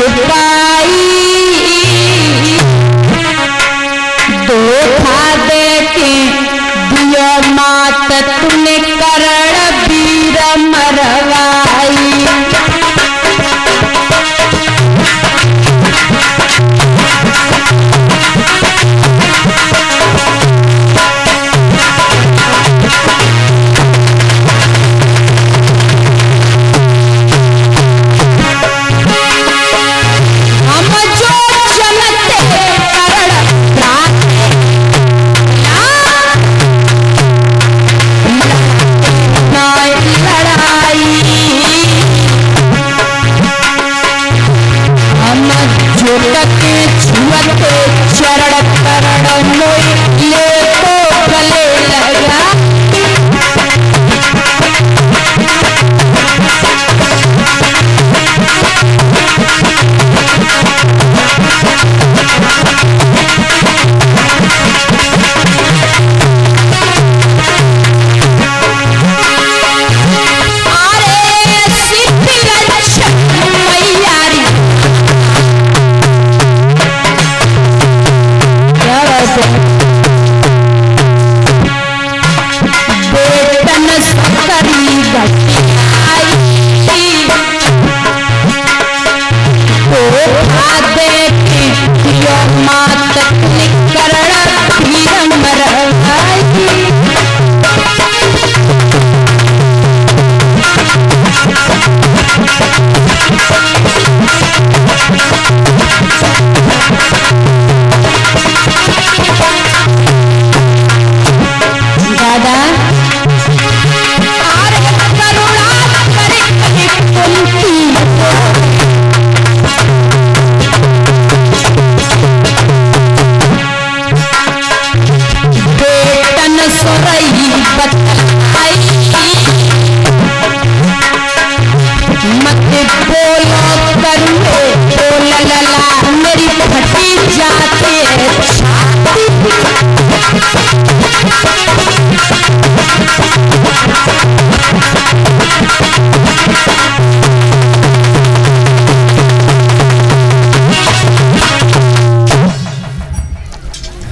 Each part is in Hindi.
छुपाई धोखा दे के दियो मात तूने करण वीर मरवाई।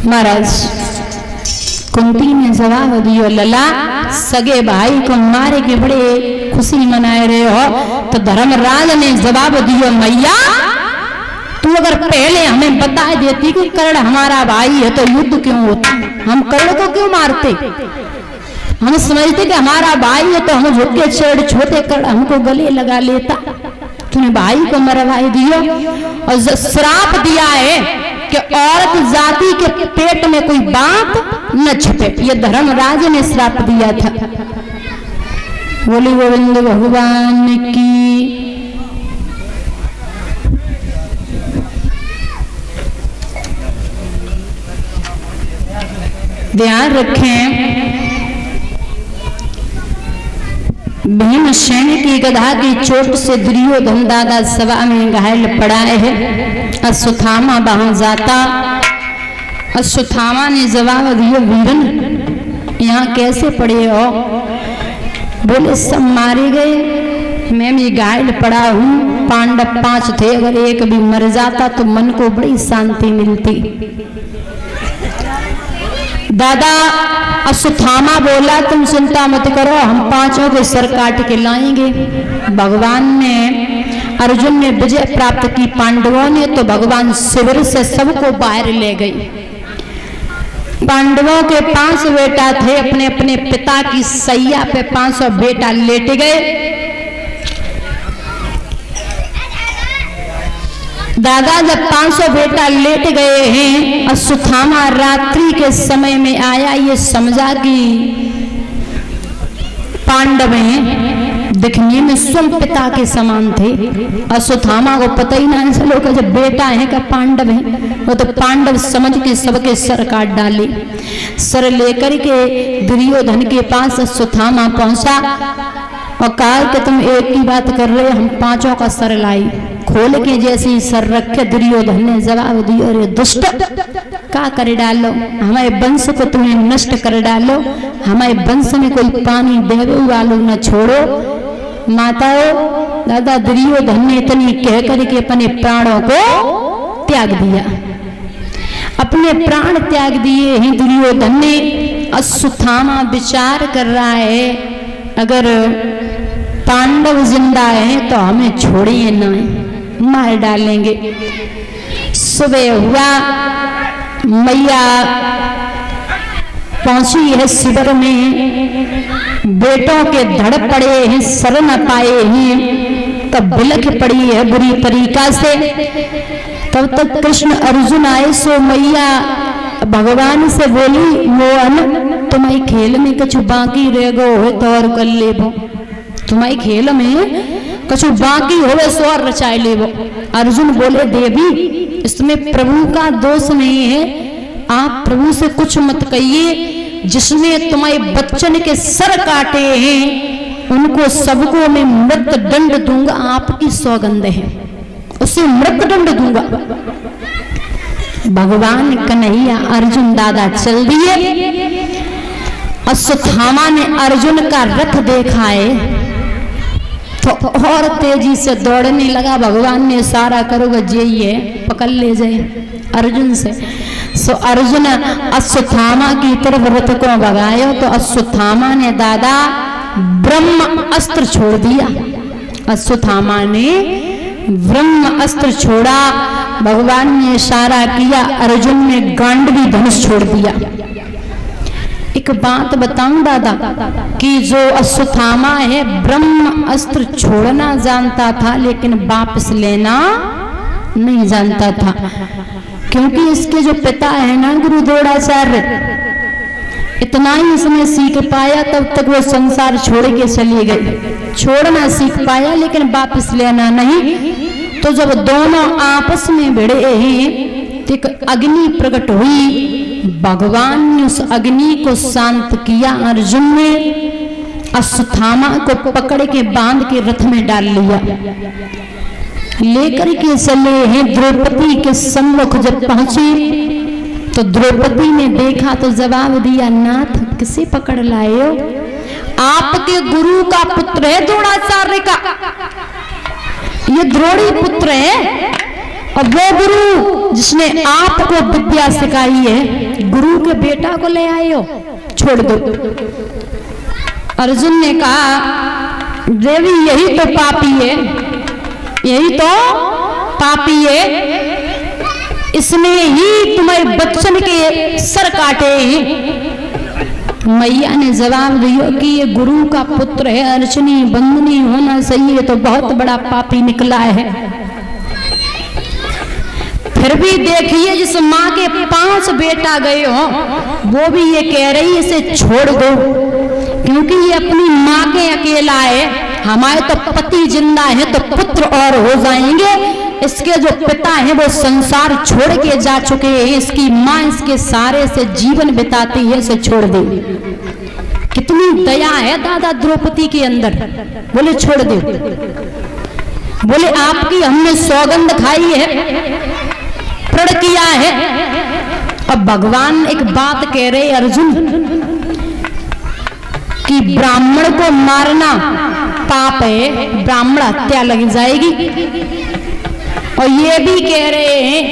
महाराज कुंती ने जवाब दियो, लला सगे भाई को मारे के बड़े खुशी मनाए रहे हो। तो धर्मराज ने जवाब दियो, मैया तू अगर पहले हमें बता देती कि कर्ण हमारा भाई है तो युद्ध क्यों होता, हम कर्ण को क्यों मारते। हम समझते कि हमारा भाई है तो हम झुके चढ़ छोटे कर्ण हमको गले लगा लेता। तूने भाई को मरवाई दियो और श्राप दिया है कि औरत जाति के पेट में कोई बात न छुपे। ये धर्मराज ने श्राप दिया था। बोली गोविंद भगवान की। ध्यान रखें, भीमसेन की गधा की चोट से दुर्योधन दादा सभा में घायल पड़ा है। अश्वत्थामा वहां जाता। अश्वत्थामा ने जवाब दिया, वीरन यहाँ कैसे पड़े हो। बोले सब मारे गए, मैं भी घायल पड़ा हूँ। पांडव 5 थे, अगर एक भी मर जाता तो मन को बड़ी शांति मिलती। दादा अश्वत्थामा बोला, तुम चिंता मत करो, हम 5 के सर काट के लाएंगे। भगवान ने, अर्जुन ने विजय प्राप्त की, पांडवों ने तो भगवान शिविर से सबको बाहर ले गई। पांडवों के 5 बेटा थे, अपने अपने पिता की सैया पे 500 बेटा लेट गए। दादा जब 500 बेटा लेट गए हैं, अश्वत्थामा रात्रि के समय में आया। ये समझा कि पांडव हैं, दिखने में स्वयं पिता के समान थे। अश्वत्थामा को पता ही ना चलो कि जब बेटा है का पांडव है। वो तो पांडव समझ के सबके सर काट डाले। सर लेकर के दुर्योधन के पास अश्वत्थामा पहुंचा और कहा कि तुम एक ही बात कर रहे, हम 5 का सर लाई। खोल के जैसे ही सर रखे, दुर्योधन ने जवाब दिया, अरे दुष्ट, क्या कर डालो, हमारे वंश को तुम्हें नष्ट कर डालो, हमारे वंश में कोई पानी देवे वालों न छोड़ो। माताओं दादा दुर्योधन ने इतनी कह करके अपने प्राणों को त्याग दिया, अपने प्राण त्याग दिए हैं दुर्योधन ने। अश्वत्थामा विचार कर रहा है अगर पांडव जिंदा है तो हमें छोड़िए ना, मार डालेंगे। सुबह हुआ, मैया पहुंची है शिविर में, बेटों के धड़ पड़े हैं, सर न पाए हैं, तब बिलख पड़ी है बुरी तरीका से। तब तक कृष्ण अर्जुन आए, सो मैया भगवान से बोली, मोहन तुम्हारी खेल में कुछ बाकी रह गो है तो और कर लेबो, तुम्हारी खेल में कुछ बाकी होवे सो और रचाए लेबो। अर्जुन बोले, देवी इसमें प्रभु का दोष नहीं है, आप प्रभु से कुछ मत कहिए, जिसने तुम्हारे बच्चन के सर काटे हैं उनको सबको मैं मृत दंड दूंगा, आपकी सौगंध है, उसे मृत दंड दूंगा। भगवान कन्हैया अर्जुन दादा चल दिए। अश्वत्थामा ने अर्जुन का रथ देखा है तो और तेजी से दौड़ने लगा। भगवान ने इशारा करोगे जाइए पकड़ ले जाए अर्जुन से। सो अर्जुन अश्वत्थामा की तरफ रथ को भगायो तो अश्वत्थामा ने दादा ब्रह्म अस्त्र छोड़ दिया। अश्वत्थामा ने ब्रह्म अस्त्र छोड़ा, भगवान ने इशारा किया, अर्जुन ने गांडवी धनुष छोड़ दिया। एक बात बताऊं दादा कि जो अश्वत्थामा है ब्रह्म अस्त्र छोड़ना जानता था लेकिन वापस लेना नहीं जानता था, क्योंकि इसके जो पिता है ना गुरु द्रोणाचार्य, इतना ही इसने सीख पाया, तब तक वो संसार छोड़ के चली गई। छोड़ना सीख पाया लेकिन वापस लेना नहीं। तो जब दोनों आपस में भिड़े हैं तो एक अग्नि प्रकट हुई, भगवान ने उस अग्नि को शांत किया। अर्जुन ने अश्वत्थामा को पकड़ के बांध के रथ में डाल लिया, लेकर के चले हैं द्रौपदी के सम्मुख। जब पहुंचे तो द्रौपदी ने देखा तो जवाब दिया, नाथ किसे पकड़ लाए हो? आपके गुरु का पुत्र है द्रोणाचार्य का, ये द्रोणी पुत्र है, और वो गुरु जिसने आपको विद्या सिखाई है, गुरु के बेटा को ले आए हो, छोड़ दो। अर्जुन ने कहा, देवी यही तो पापी है, यही तो पापी है, इसने ही तुम्हारे बच्चन के सर काटे हैं। मैया ने जवाब दिया कि ये गुरु का पुत्र है, अर्चनी बंदनी होना चाहिए, तो बहुत बड़ा पापी निकला है। फिर भी देखिए जिस माँ के 5 बेटा गए हो वो भी ये कह रही है इसे छोड़ दो, क्योंकि ये अपनी माँ के अकेला है, हमारे तो पति जिंदा है तो पुत्र और हो जाएंगे, इसके जो पिता हैं वो संसार छोड़ के जा चुके हैं, इसकी माँ इसके सारे से जीवन बिताती है, इसे छोड़ दे। कितनी दया है दादा द्रौपदी के अंदर। बोले छोड़ दे, बोले आपकी हमने सौगंध खाई है, प्रण किया है। अब भगवान एक बात कह रहे अर्जुन कि ब्राह्मण को मारना पाप है, ब्राह्मण हत्या लग जाएगी। और ये भी कह रहे हैं